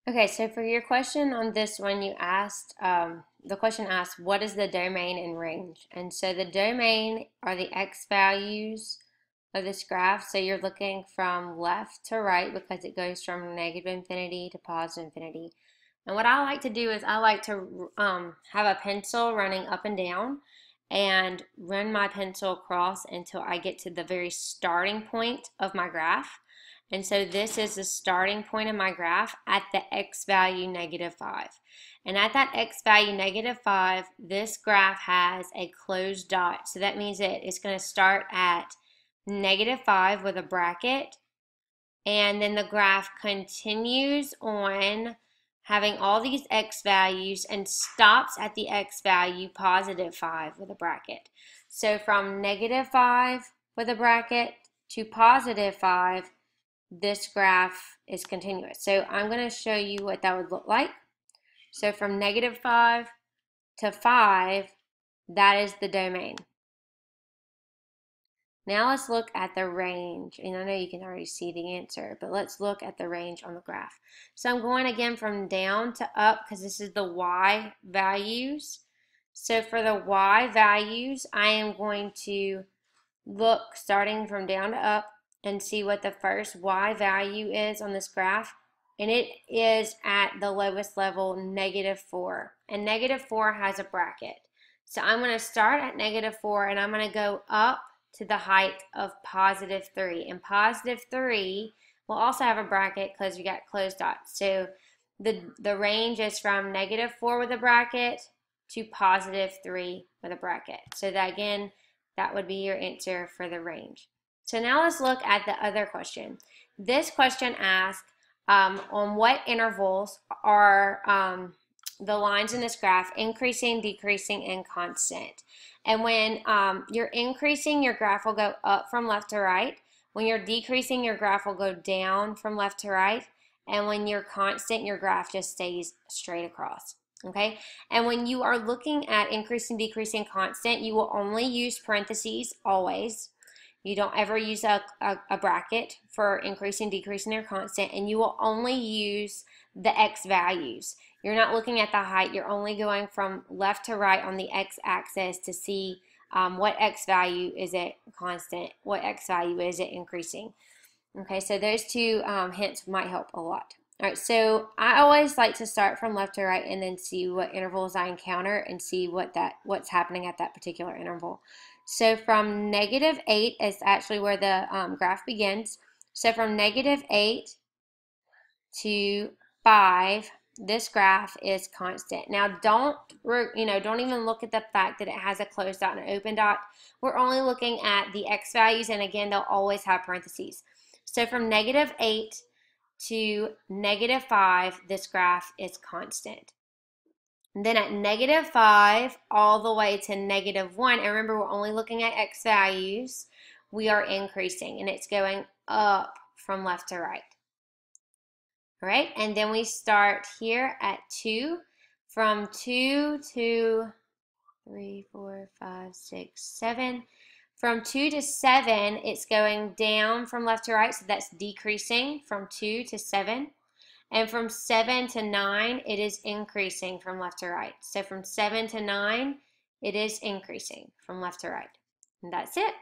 Okay, so for your question on this one, you asked, the question asked, what is the domain and range? And so the domain are the x values of this graph. So you're looking from left to right because it goes from negative infinity to positive infinity. And what I like to do is I like to have a pencil running up and down and run my pencil across until I get to the very starting point of my graph. And so this is the starting point of my graph at the x value -5. And at that x value -5, this graph has a closed dot. So that means that it's going to start at -5 with a bracket. And then the graph continues on having all these x values and stops at the x value +5 with a bracket. So from -5 with a bracket to +5, this graph is continuous. So I'm going to show you what that would look like. So from -5 to 5, that is the domain. Now let's look at the range. And I know you can already see the answer, but let's look at the range on the graph. So I'm going again from down to up because this is the y values. So for the y values, I am going to look starting from down to up and see what the first y value is on this graph. And it is at the lowest level, -4. And -4 has a bracket. So I'm going to start at -4 and I'm going to go up to the height of +3. And +3 will also have a bracket because you got closed dots. So the range is from -4 with a bracket to +3 with a bracket. So that again, that would be your answer for the range. So now let's look at the other question. This question asks, on what intervals are the lines in this graph increasing, decreasing, and constant? And when you're increasing, your graph will go up from left to right. When you're decreasing, your graph will go down from left to right. And when you're constant, your graph just stays straight across. Okay, and when you are looking at increasing, decreasing, constant, you will only use parentheses always. You don't ever use a bracket for increasing, decreasing, or constant, and you will only use the x values. You're not looking at the height, you're only going from left to right on the x-axis to see what x value is it constant, what x value is it increasing. Okay, so those two hints might help a lot. All right, so I always like to start from left to right and then see what intervals I encounter and see what's happening at that particular interval. So from -8 is actually where the graph begins. So from -8 to 5, this graph is constant. Now don't even look at the fact that it has a closed dot and an open dot. We're only looking at the x values, and again, they'll always have parentheses. So from -8 to -5, this graph is constant. And then at -5 all the way to -1, and remember we're only looking at x values, we are increasing and it's going up from left to right. All right, and then we start here at 2. From 2 to 3, 4, 5, 6, 7. From 2 to 7, it's going down from left to right, so that's decreasing from 2 to 7. And from 7 to 9, it is increasing from left to right. So from 7 to 9, it is increasing from left to right. And that's it.